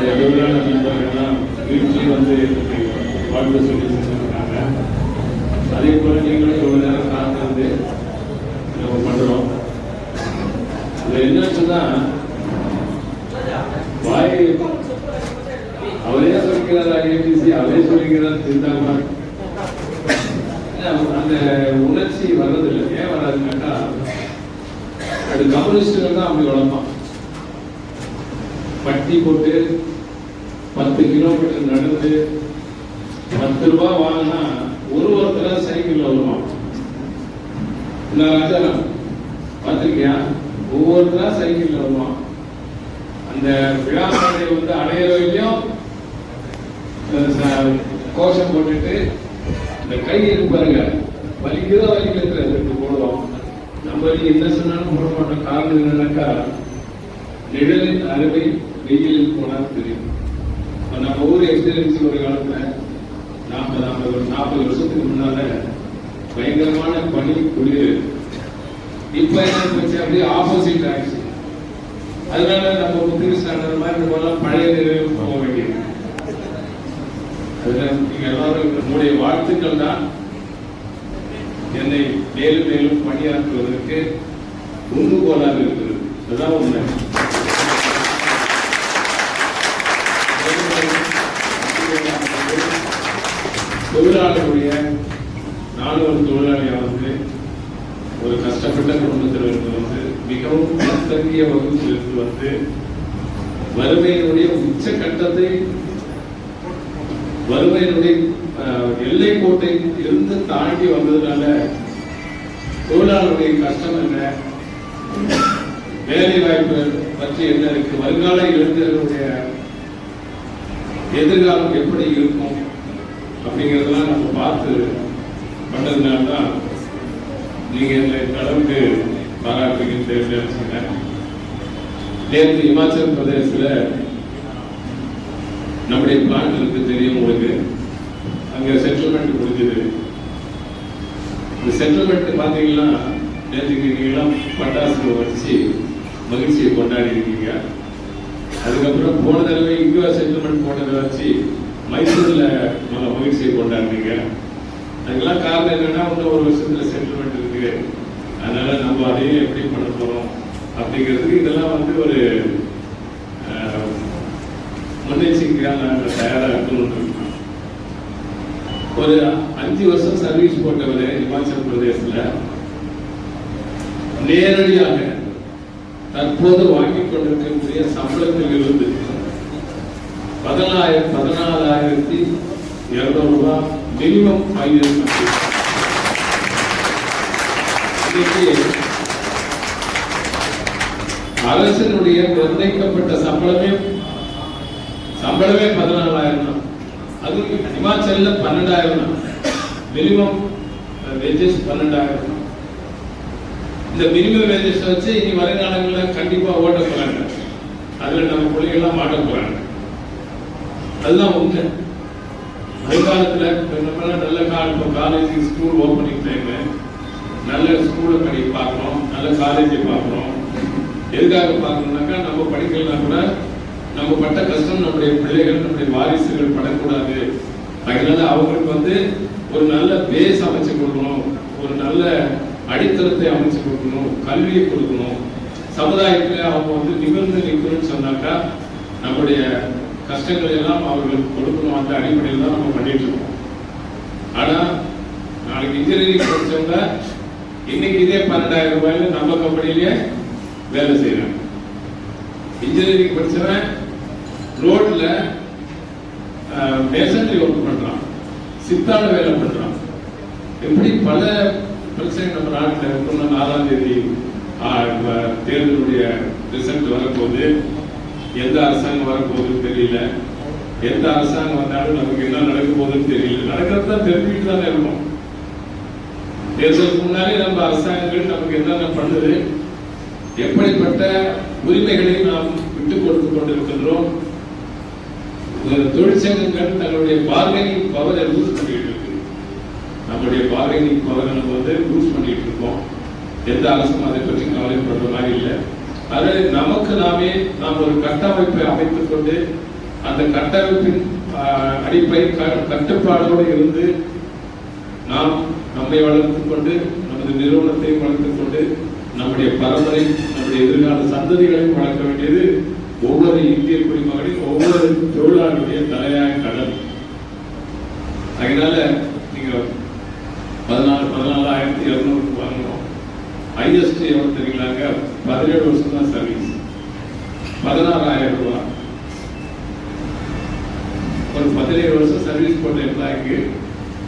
எதிரான நண்பர்கள்லாம் வீட்டில் வந்து வாழ்வு சொல்லி செஞ்சுருக்காங்க. அதே போல் நீங்களும் எவ்வளோ நேரம் காத்திருந்து நம்ம பண்ணுறோம். அதில் என்னச்சுன்னா வாய் அவரே சொல்லிக்கிறார், ஏபிசி அவரே சொல்லிக்கிறார், சிந்தாமா அந்த உணர்ச்சி வர்றதில்லை. ஏன் வராதுன்னாக்கா அது கம்யூனிஸ்டுகள் தான் அப்படி வளர்ப்பான். பட்டி போட்டு 10 கிலோமீட்டர் நடந்து 10 ரூபாய் வாங்கினா ஒருத்தர் சைக்கிள் வருவான். ராஜாராம் பார்த்திருக்கியா? ஒவ்வொருத்தரா சைக்கிள் வருவான். அந்த விழாக்களை வந்து அடையவையும் கோஷம் போட்டுட்டு இந்த கை இருக்கு பாருங்க, வலிக்கிறது போடுவோம். நம்ம என்ன சொன்னாலும் போட மாட்டோம். காரணம் என்னன்னாக்கா நிழலின் அறுவை வெயிலில் போனால் தெரியும். நம்ம ஊர் எக்ஸ்பீரியன்ஸ் ஒரு காலத்துல 40 வருஷத்துக்கு முன்னால பயங்கரமான பனி குளிர். இப்ப என்ன போச்சு, அப்படியே ஆப்போசிட் ஆயிடுச்சு. அதனால நம்ம புத்திரிஸ்டாண்டர் மாதிரி போலாம் பழைய நிலையில் போக வேண்டியது. அதுல நீங்க எல்லாரும் நம்முடைய வாழ்த்துக்கள் தான் என்னை மேலும் மேலும் பணியாற்றுவதற்கு உந்துகோலாக இருக்கிறது. அதுதான் உண்மை. தொழிலாளர்களுடைய நானும் ஒரு தொழிலாளியாக வந்து ஒரு கஷ்டப்பட்ட குடும்பத்தில் இருந்து வந்து மிகவும் பின்தங்கிய வகுப்பில் இருந்து வந்து வறுமையினுடைய உச்சகட்டத்தை வறுமையினுடைய எல்லை கோட்டை இருந்து தாண்டி வந்ததுனால தொழிலாளருடைய கஷ்டம் என்ன, வேலை வாய்ப்பு பற்றி என்ன இருக்கு, வருங்கால இளைஞர்களுடைய எதிர்காலம் எப்படி இருக்கும் அப்படிங்கிறதெல்லாம் நம்ம பார்த்து பண்ணதுனால்தான் நீங்க இந்த அளவுக்கு பாராட்டுகின்ற. நேற்று இமாச்சல் பிரதேசத்துல நம்முடைய பிளான் இருக்கு, தெரியும் உங்களுக்கு. அங்க செட்டில்மெண்ட் முடிஞ்சது. இந்த செட்டில்மெண்ட் பாத்தீங்கன்னா நேற்றுக்கு நீங்களாம் பட்டாசு வச்சு மகிழ்ச்சியை கொண்டாடி இருக்கீங்க. அதுக்கப்புறம் போன தடவை இங்க செட்டில்மெண்ட் போனதை வச்சு மைசூர்ல நல்ல மகிழ்ச்சியை கொண்டாடுறீங்க. அதுக்கெல்லாம் காரணம் என்னன்னா இன்னும் ஒரு வருஷத்துல செட்டில்மெண்ட் இருக்கு. அதனால நம்ம அதையும் எப்படி பண்ண போறோம் அப்படிங்கிறதுக்கு இதெல்லாம் வந்து ஒரு முன்னெச்சரிக்கையா நாங்கள் தயாராக இருக்கணும். ஒரு 5 வருஷம் சர்வீஸ் போட்டவர் இமாச்சல் பிரதேசத்துல நேரடியாக தற்போது வாங்கிக் கொண்டிருக்கக்கூடிய சம்பளத்தில் இருந்து 14,200 ரூபாய் மினிமம் ஆகியிருக்கிறது. அரசினுடைய நிர்ணயிக்கப்பட்ட சம்பளமே 14,000 தான். அது இமாச்சல்ல 12,000 தான். மினிமம் வேஜஸ் 12,000 தான். இந்த மினிமம் வேஜஸ் வச்சு இனி வருங்காலங்களில் கண்டிப்பா ஓட்ட போறாங்க. அதுல நம்ம பிள்ளைகள்லாம் மாட்ட போறாங்க. அதுதான் உண்மை. வருங்காலத்துல நல்ல காலேஜ் ஸ்கூல் ஓப்பனிங் டைம், நல்ல ஸ்கூலை பார்க்கணும், நல்ல காலேஜை பார்க்கணும். எதுக்காக பார்க்கணும்னாக்கா நம்ம படிக்கலாம் கூட நம்ம பட்ட கஷ்டம் நம்முடைய பிள்ளைகள் நம்முடைய வாரிசுகள் படக்கூடாது. அதனால அவங்களுக்கு வந்து ஒரு நல்ல பேஸ் அமைச்சு கொடுக்கணும், ஒரு நல்ல அடித்தளத்தை அமைச்சு கொடுக்கணும், கல்வியை கொடுக்கணும். சமுதாயத்தில் அவங்க வந்து நிமிர்ந்து நிற்கணும்னு சொன்னாக்கா நம்முடைய கஷ்டங்கள் எல்லாம் அவர்களுக்கு கொடுக்கணும். அந்த அடிப்படையில் தான் நம்ம பண்ணிட்டு இருக்கோம். ஆனா நாளைக்கு இன்ஜினியரிங் படிச்சவங்க இன்னைக்கு இதே 12,000 ரூபாயில நம்ம கம்பெனிலேயே வேலை செய்யறாங்க. இன்ஜினியரிங் படிச்சவன் ரோட்ல மேசன்ரி ஒர்க் பண்றான், சித்தால வேலை பண்றான். எப்படி பல பிரச்சனை நம்ம நாட்டில் இருக்குன்னா 4ஆம் தேதி தேர்தலுடைய ரிசல்ட் வரப்போகுது. எந்த அரசாங்கம் வரப்போகுதுன்னு தெரியல. எந்த அரசாங்கம் வந்தாலும் நமக்கு என்ன நடக்க போகுதுன்னு தெரியல. நடக்கிறது தான் தெரிஞ்சுக்கிட்டு தானே இருக்கணும். தேர்தலுக்கு முன்னாலே நம்ம அரசாங்கங்கள் நமக்கு என்னென்ன பண்ணுது, எப்படிப்பட்ட உரிமைகளை நாம் விட்டுக் கொடுத்து கொண்டிருக்கின்றோம். தொழிற்சங்கங்கள் தங்களுடைய பார்கெனிங் பவரை லூஸ் பண்ணிட்டு இருக்கு. நம்முடைய பார்கெனிங் பவரை நம்ம வந்து லூஸ் பண்ணிட்டு இருக்கோம். எந்த அரசும் அதை பற்றி கவலைப்படுற மாதிரி இல்லை. அது நமக்கு நாம் ஒரு கட்டமைப்பை அமைத்துக் கொண்டு அந்த கட்டமைப்பின் அடிப்படை கட்டுப்பாடோடு இருந்து நாம் நம்மை வளர்த்துக் கொண்டு நமது நிறுவனத்தையும் வளர்த்துக் கொண்டு நம்முடைய பரம்பரை நம்முடைய எதிர்கால சந்ததிகளையும் வளர்க்க வேண்டியது ஒவ்வொரு இந்திய குடிமகனின் ஒவ்வொரு தொழிலாளருடைய தலையாய கடல். அதனால நீங்க 14,200 வாங்கணும். ஹையஸ்ட் எவ்வளவு தெரியுங்களாங்க? 17 வருஷம் தான் சர்வீஸ். 16,000 ரூபாய். ஒரு 17 வருஷம் சர்வீஸ் போட்ட எம்ப்ளாய்க்கு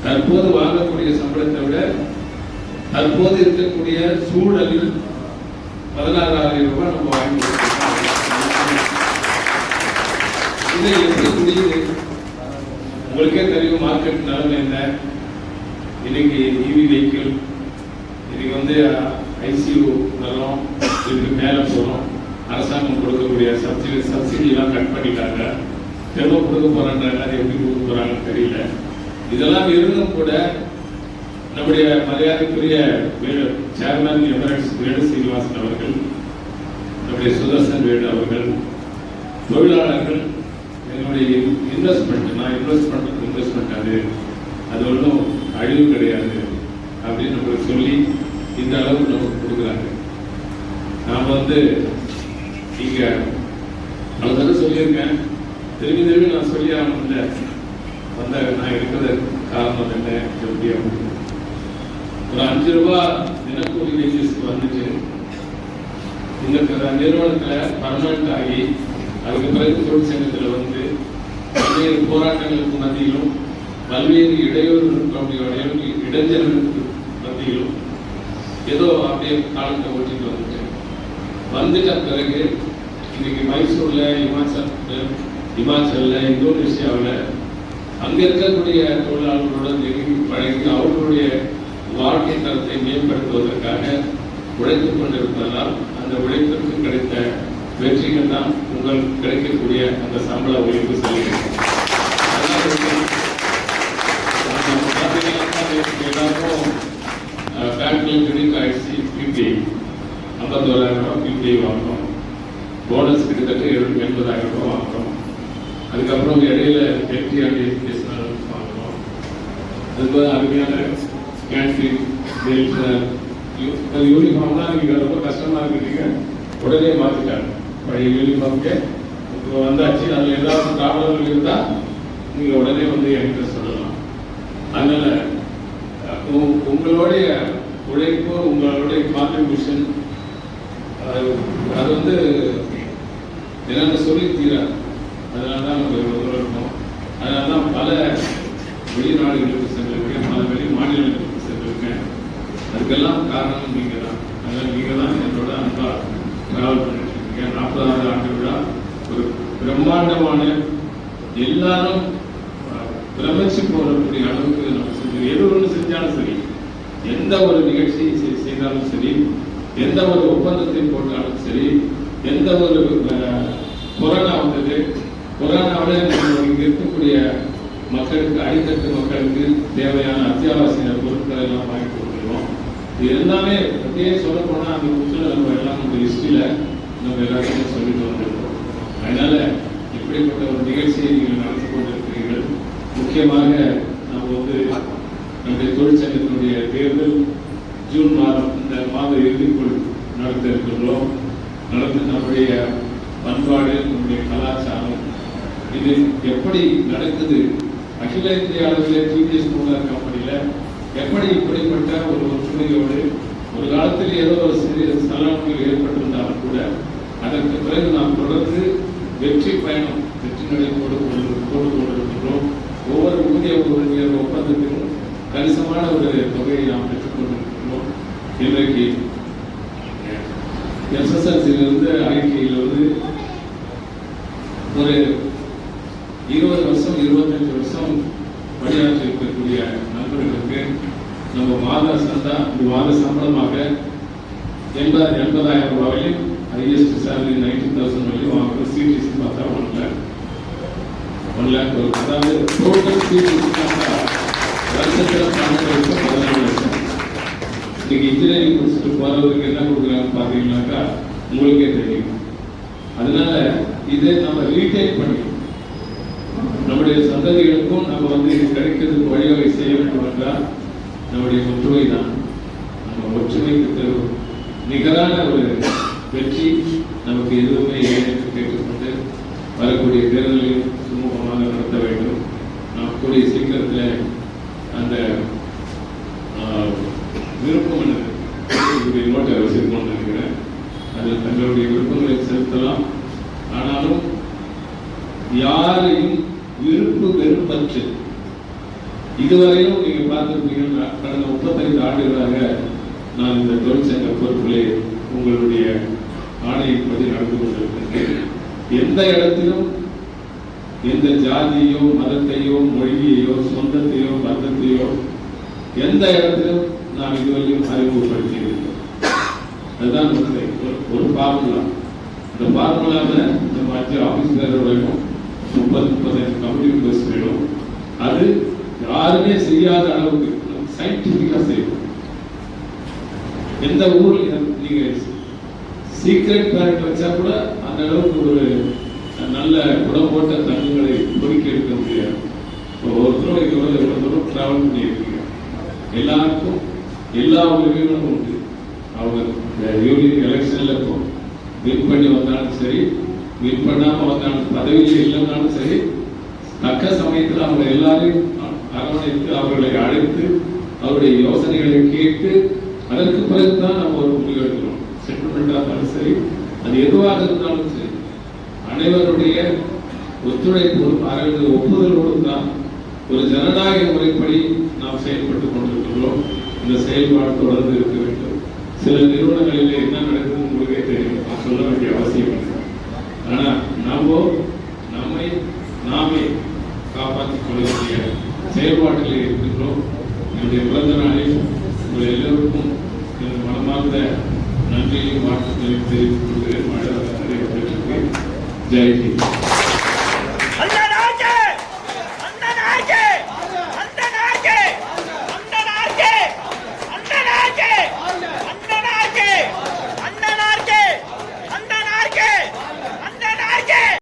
தற்போது வாங்கக்கூடிய சம்பளத்தை விட தற்போது இருக்கக்கூடிய சூழலில் 16,000 ரூபாய் நம்ம வாங்கி இதை எப்படி முடியுது? உங்களுக்கே தெரியும் மார்க்கெட் நிலைமை என்ன. இன்னைக்கு இவி வெஹிக்கிள், இன்னைக்கு வந்து ஐசியூ வரோம், இதுக்கு மேலே போகிறோம். அரசாங்கம் கொடுக்கக்கூடிய சப்சிடிலாம் கட் பண்ணிட்டாங்க. திரும்ப கொடுக்க போறாங்க, அது எப்படி கொடுக்க போறாங்கன்னு தெரியல. இதெல்லாம் இருந்தும் கூட நம்முடைய மரியாதைக்குரிய சேர்மன் எமரேட்ஸ் வேணு சீனிவாசன் அவர்கள், நம்முடைய சுதர்சன் வேணு அவர்கள், தொழிலாளர்கள் என்னுடைய இன்வெஸ்ட்மெண்ட், நான் இன்வெஸ்ட்மெண்ட் அது ஒன்றும் அழிவு கிடையாது அப்படின்னு நம்மளுக்கு சொல்லி இந்த அளவுக்கு நமக்கு கொடுக்குறாங்க. நாம் வந்து இங்க அவ்வளோ சொல்லியிருக்கேன், திரும்பி நான் சொல்லி ஆகணும்ல. வந்த நான் இருக்கிற காரணம் என்ன, எப்படி அப்படின்னு ஒரு 5 ரூபாய் தினக்கூலி வேஜஸ்க்கு வந்துட்டு இந்த நிறுவனத்தில் பர்மனெண்ட் ஆகி அதுக்கு பிறகு தொழிற்சங்கத்தில் வந்து பல்வேறு போராட்டங்களுக்கு மத்தியிலும் பல்வேறு இடைஞ்சல்களுக்கு மத்தியிலும் ஏதோ அப்படியே காலத்தை ஓட்டிட்டு வந்துட்ட பிறகு இன்னைக்கு மைசூர்ல, இமாச்சல்ல, இந்தோனேஷியாவில் அங்க இருக்கக்கூடிய தொழிலாளர்களுடன் நெருங்கி பழகி அவர்களுடைய வாழ்க்கை தரத்தை மேம்படுத்துவதற்காக உழைத்துக் கொண்டிருப்பதால் அந்த உழைப்பிற்கு கிடைத்த வெற்றிகள் தான் உங்களுக்கு கிடைக்கக்கூடிய அந்த சம்பள உயர்வு செல்கிறது. எல்லாருக்கும் பேங்க்ல கிரெடிட் ஆயிடுச்சு. பிபிஐ 51,000 ரூபாய் பிபிஐ வாங்குறோம். போனஸ் கிட்டத்தட்ட 80,000 ரூபாய் வாங்குறோம். அதுக்கப்புறம் இடையில எஜுகேஷனல் வாங்குறோம். அதுக்கு அருமையான கேன்டீன், யூனிஃபார்ம்லாம் நீங்க ரொம்ப கஷ்டமா இருக்கிறீங்க, உடனே மாற்றிட்டாங்க. பழைய யூனிஃபார்முக்கு இப்போ வந்தாச்சு. அதில் ஏதாவது ப்ராப்ளம் இருந்தால் நீங்கள் உடனே வந்து என்கிட்ட சொல்லலாம். அதனால உங்களுடைய உழைப்பு, உங்களுடைய கான்ட்ரிபியூஷன் அது வந்து என்னென்ன சொல்லி தீராது. அதனால தான் நம்ம இவ்வளோ இருக்கோம். அதனால தான் பல வெளிநாடுகளுக்கு சென்றிருக்கேன், பல வெளி மாநிலங்களுக்கு சென்றிருக்கேன். அதுக்கெல்லாம் காரணம் நீங்கள் தான். அதனால் நீங்கள் தான் என்னோட அன்பாக ட்ராவல் பண்ணிட்டு இருக்கீங்க. 40வது ஆண்டு விழா ஒரு பிரம்மாண்டமான, எல்லாரும் பிரமிச்சு போகக்கூடிய அளவுக்கு நம்ம செஞ்சோம். எது ஒன்று செஞ்சாலும் சரி, எந்த ஒரு நிகழ்ச்சி செய்தாலும் சரி, எந்த ஒரு ஒப்பந்தத்தை போட்டாலும் சரி, எந்த ஒரு கொரோனா வந்தது, கொரோனாவில் இங்கே இருக்கக்கூடிய மக்களுக்கு, அடித்தட்டு மக்களுக்கு தேவையான அத்தியாவசிய பொருட்களை எல்லாம் வாங்கி கொடுத்துருவோம். இது எல்லாமே அப்படியே சொல்ல போனால் அந்த புக்கில் நம்ம எல்லாம் நம்ம ஹிஸ்ட்ரியில் நம்ம எல்லாருமே சொல்லிட்டு வந்திருக்கோம். அதனால இப்படிப்பட்ட ஒரு நிகழ்ச்சியை நீங்கள் நடத்தி கொண்டிருக்கிறீர்கள். முக்கியமாக நம்ம வந்து நம்முடைய தொழிற்சங்கத்தினுடைய தேர்தல் ஜூன் மாதம், இந்த மாத இறுதிக்குள் நடத்த இருக்கின்றோம். நடந்து நம்முடைய பண்பாடு, நம்முடைய கலாச்சாரம் இது எப்படி நடக்குது, அகில இந்திய அளவில் டிவிஎஸ் மூலம் கம்பெனியில் எப்படி இப்படிப்பட்ட ஒரு ஒற்றுமையோடு ஒரு காலத்தில் ஏதோ ஒரு சிறிய சலனங்கள் ஏற்பட்டிருந்தாலும் கூட அதற்கு பிறகு நாம் தொடர்ந்து வெற்றி பயணம், வெற்றி நடை போட்டு கொண்டிருக்கின்றோம். ஒவ்வொரு ஊதிய ஒப்பந்தத்திலும் கணிசமான ஒரு தொகையை நாம் பெற்றுக் கொண்டிருக்கின்றோம். இன்றைக்கு எஸ்எஸ்எல்சியிலிருந்து ஐடியிலிருந்து ஒரு 20 வருஷம் 25 வருஷம் பணியாற்றி இருக்கக்கூடிய நண்பர்களுக்கு நம்ம மாத சம்பளமாக 80,000 ரூபாயிலும் ஹையஸ்ட் சேலரி 90,000 வரையும் வாங்குற சிடிசி பார்த்தா 1 லேக் வரும். அதாவது டோட்டல் சிடிசி பார்த்தா வருஷத்தில் 14 லட்சம். இன்னைக்கு இன்ஜினியரிங் முடிச்சுட்டு போறவருக்கு என்ன கொடுக்குறாங்கன்னு பார்த்தீங்கன்னாக்கா உங்களுக்கே தெரியும். அதனால இதை நம்ம ரீடைன் பண்ணி நம்முடைய சந்ததிகளுக்கும் நம்ம வந்து இது கிடைக்கிறதுக்கு வழிவகை செய்ய வேண்டும் என்றால் நம்முடைய ஒற்றுமை தான். நம்ம ஒற்றுமைக்கு நிகரான ஒரு வெற்றி நமக்கு எதுவுமே இல்லை என்று கேட்டுக்கொண்டு வரக்கூடிய தேர்தலில் சுமூகமாக நடத்த வேண்டும். நாம் கூடிய சீக்கிரத்தில் அந்த விருப்பம் என்னுடைய நோட்டை வச்சிருக்கோம்னு நினைக்கிறேன். அதில் தங்களுடைய விருப்பங்களை செலுத்தலாம். ஆனாலும் யாரையும் விருப்பு வெறுப்பற்று இதுவரையும் நீங்க பார்த்திருப்பீங்க. கடந்த 35 ஆண்டுகளாக நான் இந்த தொழிற்சங்க பொறுப்பிலே உங்களுடைய ஆணையின்படி நடந்து கொண்டிருக்கின்றேன். எந்த இடத்திலும் எந்த ஜாதியோ மதத்தையோ மொழியையோ சொந்தத்தையோ பந்தத்தையோ எந்த இடத்திலும் நாம் இதுவரையும் அறிமுகப்படுத்தியிருக்கிறோம். அதுதான் ஒரு ஃபார்முலா. இந்த ஃபார்முலாவில் நம்ம 5 ஆஃபீஸர் வேணும், 30-35 கமிட்டி மெம்பர்ஸ் வேணும். அது யாருமே செய்யாத அளவுக்கு சயின்டிஃபிக்காக செய்யணும். எந்த ஊர்ல நீங்க சீக்ரெட் பேரண்ட் வச்சா கூட அந்த அளவுக்கு ஒரு நல்ல குடம் போட்ட தங்கங்களை பொறுக்கி எடுக்க முடியாது. ஒருத்தரும் இவ்வளவு தூரம் டிராவல் பண்ணியிருக்கீங்க. எல்லாருக்கும் எல்லா உரிமைகளும் உண்டு. அவங்க யூனியன் எலெக்ஷன்ல வின் பண்ணி வந்தாலும் சரி, வின் பண்ணாம வந்தாலும், பதவியில் இல்லைன்னாலும் சரி, தக்க சமயத்தில் அவங்க எல்லாரையும் அரவணைத்து அவர்களை அழைத்து அவருடைய யோசனைகளை கேட்டு அதற்கு பிறகுதான் நம்ம ஒரு முடிவு எடுக்கிறோம். செட்டில்மெண்டா இருந்தாலும் சரி, அது எதுவாக இருந்தாலும் சரி, அனைவருடைய ஒத்துழைப்போடும் அவர்களது ஒப்புதலோடும் தான் ஒரு ஜனநாயக முறைப்படி நாம் செயல்பட்டுக் கொண்டிருக்கிறோம். இந்த செயல்பாடு தொடர்ந்து இருக்க வேண்டும். சில நிறுவனங்களில் என்ன நடக்குதுன்னு உங்களுக்கே தெரியும், சொல்ல வேண்டிய அவசியம் இல்லை. ஆனால் நம்மை நாமே காப்பாற்றிக் கொள்ள வேண்டிய செயல்பாட்டில் இருக்கின்றோம். என்னுடைய பிறந்த நாளில் உங்கள் எல்லோருக்கும் எனது மனமார்ந்த நன்றியையும் வாழ்த்துக்களையும் தெரிவித்துக் கொள்கிறேன். மழை நிறைவேற்றிருக்கு. ஜெய் ஹிந்த்.